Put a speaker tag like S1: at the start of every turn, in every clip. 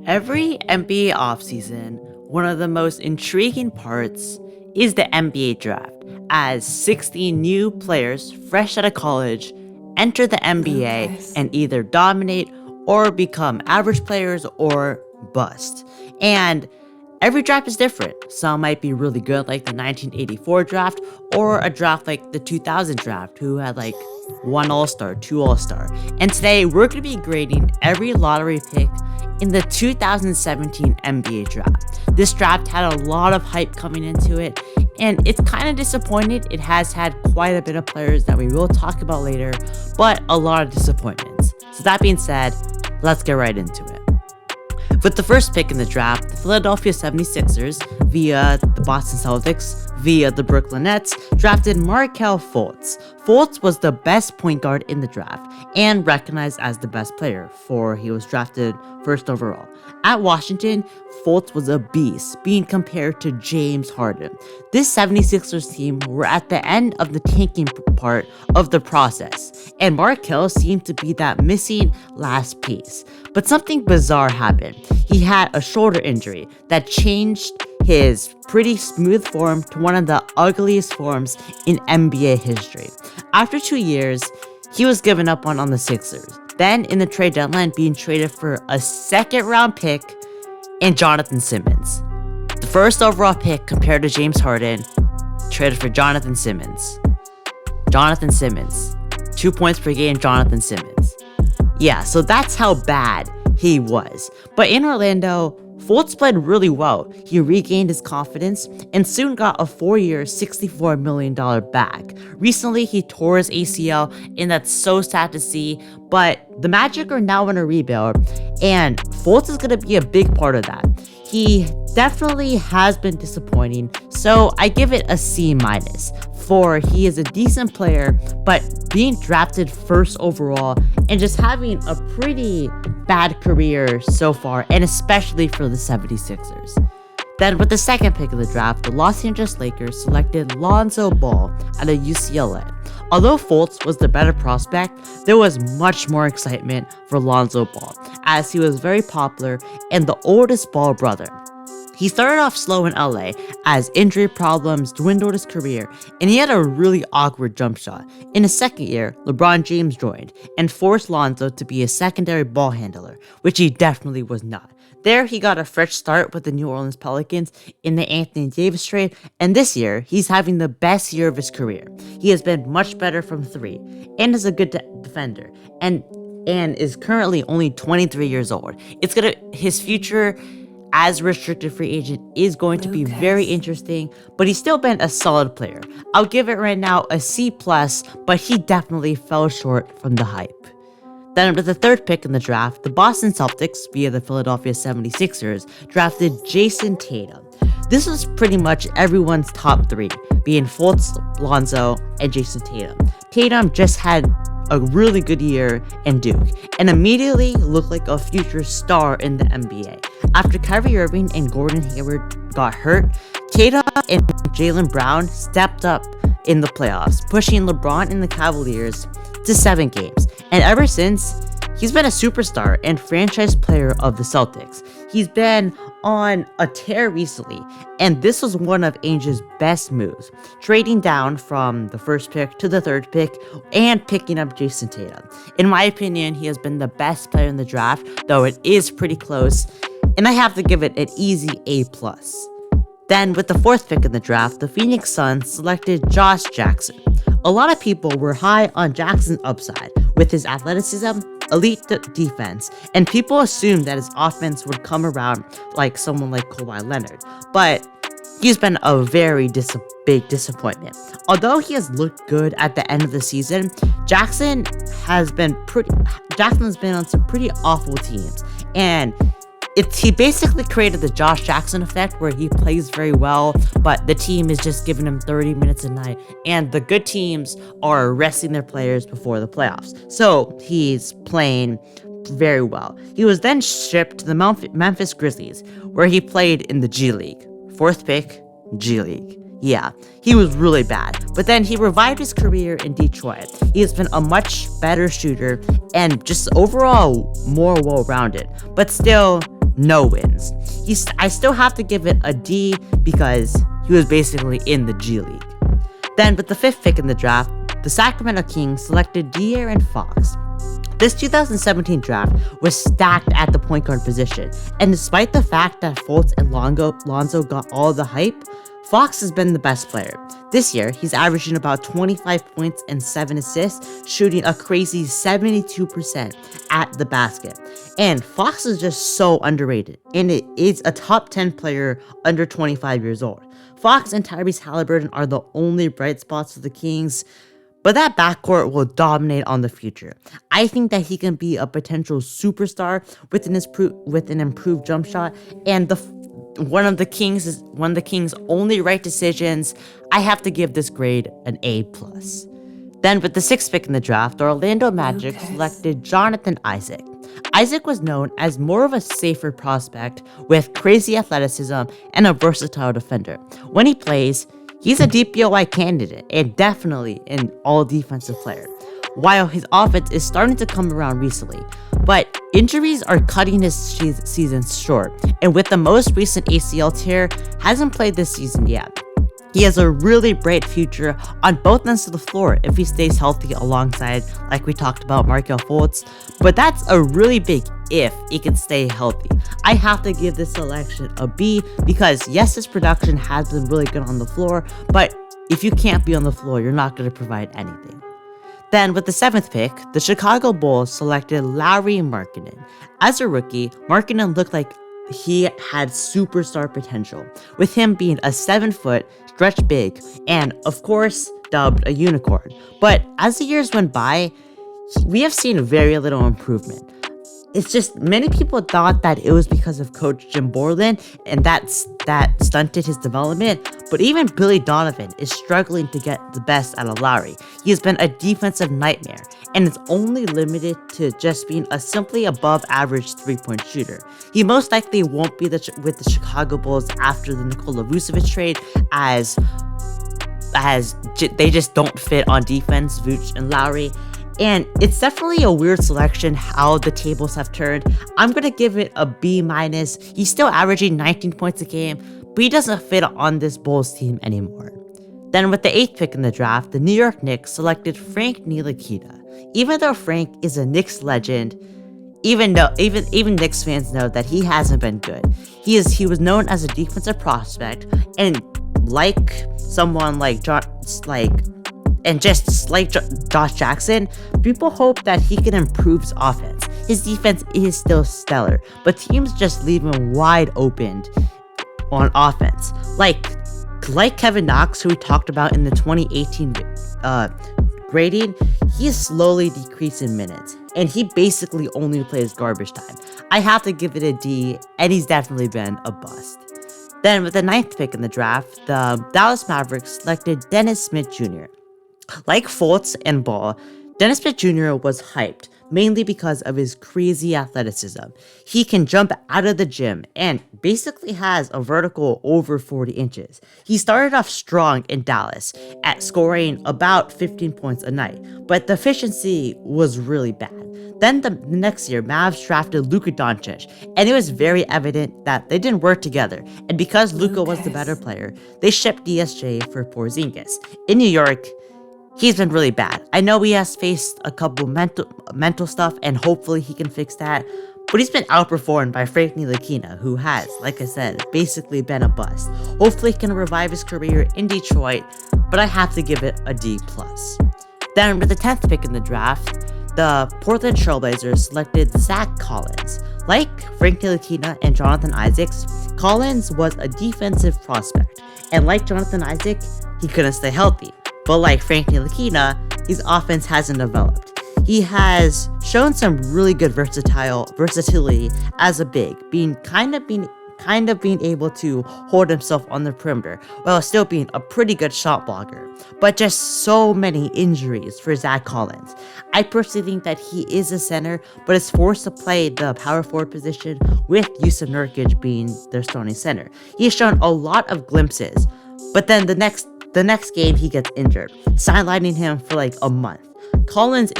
S1: Every NBA offseason, one of the most intriguing parts is the NBA draft, as 16 new players fresh out of college enter the NBA and either dominate or become average players or bust. And every draft is different. Some might be really good, like the 1984 draft, or a draft like the 2000 draft, who had like one All-Star, two All-Star. And today we're going to be grading every lottery pick in the 2017 NBA draft. This draft had a lot of hype coming into it, and it's kind of disappointed. It has had quite a bit of players that we will talk about later, but a lot of disappointments. So that being said, let's get right into it. With the first pick in the draft, the Philadelphia 76ers, via the Boston Celtics, via the Brooklyn Nets, drafted Markelle Fultz. Fultz was the best point guard in the draft and recognized as the best player, for he was drafted first overall. At Washington, Fultz was a beast, being compared to James Harden. This 76ers team were at the end of the tanking part of the process, and Markelle seemed to be that missing last piece. But something bizarre happened. He had a shoulder injury that changed his pretty smooth form to one of the ugliest forms in NBA history. After 2 years, he was given up on the Sixers. Then, in the trade deadline, being traded for a second round pick and Jonathan Simmons. The first overall pick compared to James Harden, traded for Jonathan Simmons. Jonathan Simmons. 2 points per game, Jonathan Simmons. Yeah, so that's how bad he was. But in Orlando, Fultz played really well. He regained his confidence and soon got a 4-year, $64 million bag. Recently, he tore his ACL, and that's so sad to see, but the Magic are now in a rebuild, and Fultz is going to be a big part of that. He definitely has been disappointing, so I give it a C-, for he is a decent player, but being drafted first overall and just having a pretty bad career so far, and especially for the 76ers. Then with the second pick of the draft, the Los Angeles Lakers selected Lonzo Ball out of UCLA. Although Fultz was the better prospect, there was much more excitement for Lonzo Ball, as he was very popular and the oldest Ball brother. He started off slow in LA as injury problems dwindled his career, and he had a really awkward jump shot. In his second year, LeBron James joined and forced Lonzo to be a secondary ball handler, which he definitely was not. There, he got a fresh start with the New Orleans Pelicans in the Anthony Davis trade, and this year, he's having the best year of his career. He has been much better from three, and is a good defender, and is currently only 23 years old. His future as a restricted free agent is going to be very interesting, but he's still been a solid player. I'll give it right now a C+, but he definitely fell short from the hype. Then with the third pick in the draft, the Boston Celtics, via the Philadelphia 76ers, drafted Jayson Tatum. This was pretty much everyone's top three, being Fultz, Lonzo, and Jayson Tatum. Tatum just had a really good year in Duke, and immediately looked like a future star in the NBA. After Kyrie Irving and Gordon Hayward got hurt, Tatum and Jaylen Brown stepped up in the playoffs, pushing LeBron and the Cavaliers to 7 games. And ever since, he's been a superstar and franchise player of the Celtics. He's been on a tear recently, and this was one of Ainge's best moves, trading down from the first pick to the third pick and picking up Jayson Tatum. In my opinion, he has been the best player in the draft, though it is pretty close, and I have to give it an easy A+. Then, with the fourth pick in the draft, the Phoenix Suns selected Josh Jackson. A lot of people were high on Jackson's upside with his athleticism, elite defense, and people assumed that his offense would come around like someone like Kawhi Leonard, but he's been a very big disappointment. Although he has looked good at the end of the season, Jackson has been on some pretty awful teams, and he basically created the Josh Jackson effect, where he plays very well, but the team is just giving him 30 minutes a night, and the good teams are resting their players before the playoffs. So he's playing very well. He was then shipped to the Memphis Grizzlies, where he played in the G League. Fourth pick, G League. Yeah, he was really bad, but then he revived his career in Detroit. He has been a much better shooter and just overall more well-rounded, but still no wins. I still have to give it a D because he was basically in the G League. Then with the 5th pick in the draft, the Sacramento Kings selected DeAaron Fox. This 2017 draft was stacked at the point guard position, and despite the fact that Fultz and Lonzo got all the hype, Fox has been the best player. This year, he's averaging about 25 points and 7 assists, shooting a crazy 72% at the basket. And Fox is just so underrated, and it is a top 10 player under 25 years old. Fox and Tyrese Halliburton are the only bright spots for the Kings, but that backcourt will dominate on the future. I think that he can be a potential superstar with an improved jump shot, and one of the Kings' only right decisions. I have to give this grade an A+. Then with the 6th pick in the draft, the Orlando Magic selected Jonathan Isaac. Isaac was known as more of a safer prospect with crazy athleticism and a versatile defender. When he plays, he's a DPOY candidate and definitely an all-defensive player, while his offense is starting to come around recently. But injuries are cutting his season short, and with the most recent ACL tear, hasn't played this season yet. He has a really bright future on both ends of the floor if he stays healthy alongside, like we talked about, Markelle Fultz, but that's a really big if he can stay healthy. I have to give this selection a B because yes, his production has been really good on the floor, but if you can't be on the floor, you're not going to provide anything. Then with the 7th pick, the Chicago Bulls selected LarryMerkin. As a rookie, Markinen looked like he had superstar potential, with him being a 7-foot stretch big and, of course, dubbed a unicorn. But as the years went by, we have seen very little improvement. It's just many people thought that it was because of Coach Jim Borland and that stunted his development, but even Billy Donovan is struggling to get the best out of Larry. He has been a defensive nightmare, and is only limited to just being a simply above average 3-point shooter. He most likely won't be with the Chicago Bulls after the Nikola Vucevic trade, as they just don't fit on defense, Vooch and Lowry. And it's definitely a weird selection how the tables have turned. I'm going to give it a B-. He's still averaging 19 points a game, but he doesn't fit on this Bulls team anymore. Then with the 8th pick in the draft, the New York Knicks selected Frank Ntilikina. Even though Frank is a Knicks legend, even Knicks fans know that he hasn't been good. He was known as a defensive prospect, and like someone like Josh Jackson, people hope that he can improve his offense. His defense is still stellar, but teams just leave him wide open on offense. Like Kevin Knox, who we talked about in the 2018 grading, he is slowly decreasing minutes, and he basically only plays garbage time. I have to give it a D, and he's definitely been a bust. Then with the 9th pick in the draft, the Dallas Mavericks selected Dennis Smith Jr. Like Fultz and Ball, Dennis Smith Jr. was hyped, mainly because of his crazy athleticism. He can jump out of the gym and basically has a vertical over 40 inches. He started off strong in Dallas at scoring about 15 points a night, but the efficiency was really bad. Then the next year, Mavs drafted Luka Doncic, and it was very evident that they didn't work together, and because Luka was the better player, they shipped DSJ for Porzingis. In New York, he's been really bad. I know he has faced a couple mental stuff, and hopefully he can fix that, but he's been outperformed by Frank Ntilikina, who has, like I said, basically been a bust. Hopefully he can revive his career in Detroit, but I have to give it a D+. Then with the 10th pick in the draft, the Portland Trailblazers selected Zach Collins. Like Frank Ntilikina and Jonathan Isaacs, Collins was a defensive prospect, and like Jonathan Isaac, he couldn't stay healthy. But like Frank Ntilikina, his offense hasn't developed. He has shown some really good versatility as a big, being able to hold himself on the perimeter while still being a pretty good shot blocker. But just so many injuries for Zach Collins. I personally think that he is a center, but is forced to play the power forward position with Jusuf Nurkic being their starting center. He has shown a lot of glimpses, but then the next game he gets injured, sidelining him for like a month. Collins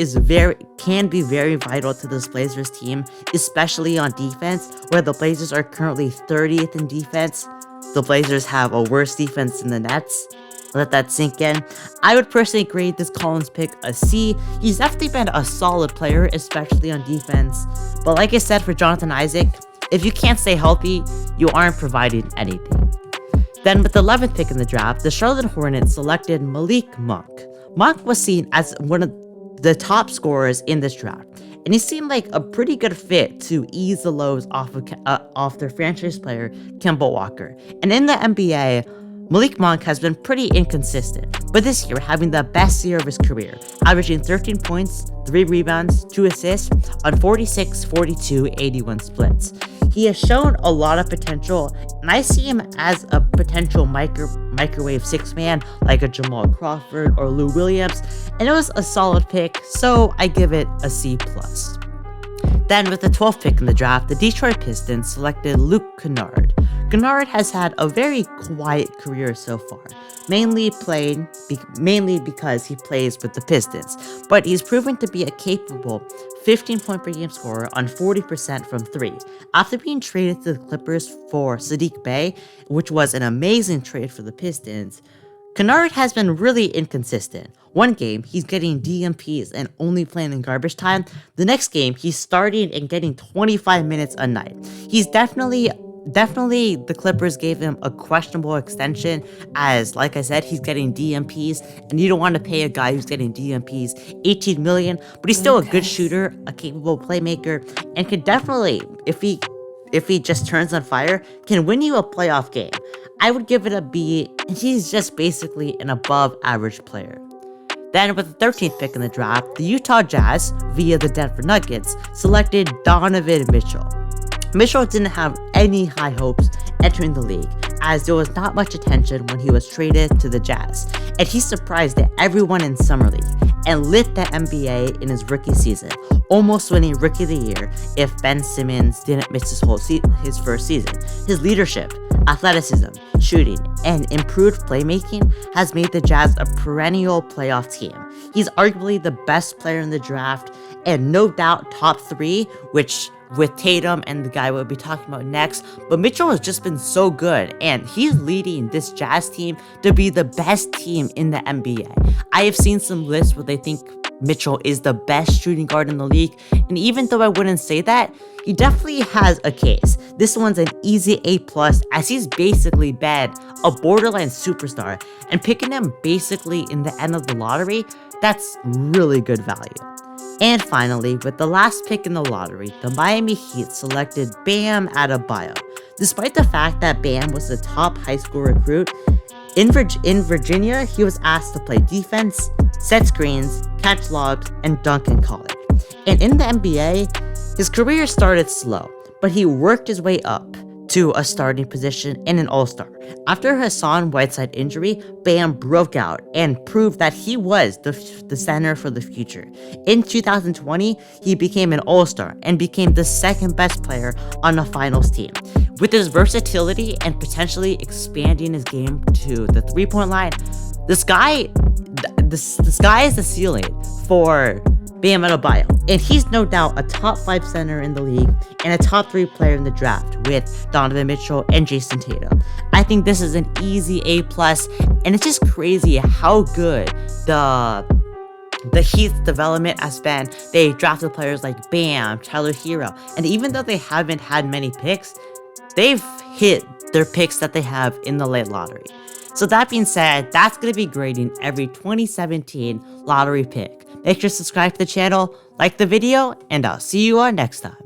S1: can be very vital to this Blazers team, especially on defense, where the Blazers are currently 30th in defense. The Blazers have a worse defense than the Nets. Let that sink in. I would personally grade this Collins pick a C. He's definitely been a solid player, especially on defense. But like I said for Jonathan Isaac, if you can't stay healthy, you aren't providing anything. Then with the 11th pick in the draft, the Charlotte Hornets selected Malik Monk. Monk was seen as one of the top scorers in this draft, and he seemed like a pretty good fit to ease the lows off their franchise player, Kemba Walker. And in the NBA, Malik Monk has been pretty inconsistent, but this year having the best year of his career, averaging 13 points, 3 rebounds, 2 assists on 46, 42, 81 splits. He has shown a lot of potential, and I see him as a potential microwave six-man like a Jamal Crawford or Lou Williams, and it was a solid pick, so I give it a C+. Then with the 12th pick in the draft, the Detroit Pistons selected Luke Kennard. Kennard has had a very quiet career so far, mainly because he plays with the Pistons, but he's proven to be a capable 15-point per game scorer on 40% from 3. After being traded to the Clippers for Saddiq Bey, which was an amazing trade for the Pistons, Kennard has been really inconsistent. One game, he's getting DMPs and only playing in garbage time. The next game, he's starting and getting 25 minutes a night. He's definitely the Clippers gave him a questionable extension as, like I said, he's getting DMPs, and you don't want to pay a guy who's getting DMPs $18 million, but he's still a good shooter, a capable playmaker, and can definitely, if he just turns on fire, can win you a playoff game. I would give it a B, and he's just basically an above average player. Then with the 13th pick in the draft, the Utah Jazz, via the Denver Nuggets, selected Donovan Mitchell. Mitchell didn't have any high hopes entering the league, as there was not much attention when he was traded to the Jazz, and he surprised everyone in Summer League and lit the NBA in his rookie season, almost winning Rookie of the Year if Ben Simmons didn't miss his first season. His leadership, athleticism, shooting, and improved playmaking has made the Jazz a perennial playoff team. He's arguably the best player in the draft, and no doubt top 3, which with Tatum and the guy we'll be talking about next, but Mitchell has just been so good, and he's leading this Jazz team to be the best team in the NBA. I have seen some lists where they think Mitchell is the best shooting guard in the league, and even though I wouldn't say that, he definitely has a case. This one's an easy A+, as he's basically been a borderline superstar, and picking him basically in the end of the lottery, that's really good value. And finally, with the last pick in the lottery, the Miami Heat selected Bam Adebayo. Despite the fact that Bam was the top high school recruit, in Virginia, he was asked to play defense, set screens, catch lobs, and dunk in college. And in the NBA, his career started slow, but he worked his way up to a starting position and an all-star. After Hassan Whiteside injury, Bam broke out and proved that he was the center for the future. In 2020, he became an all-star and became the second best player on the finals team. With his versatility and potentially expanding his game to the three-point line, the sky is the ceiling for Bam Adebayo, and he's no doubt a top 5 center in the league and a top 3 player in the draft with Donovan Mitchell and Jayson Tatum. I think this is an easy A+, and it's just crazy how good the Heat's development has been. They drafted players like Bam, Tyler Hero, and even though they haven't had many picks, they've hit their picks that they have in the late lottery. So that being said, that's going to be grading every 2017 lottery pick. Make sure to subscribe to the channel, like the video, and I'll see you all next time.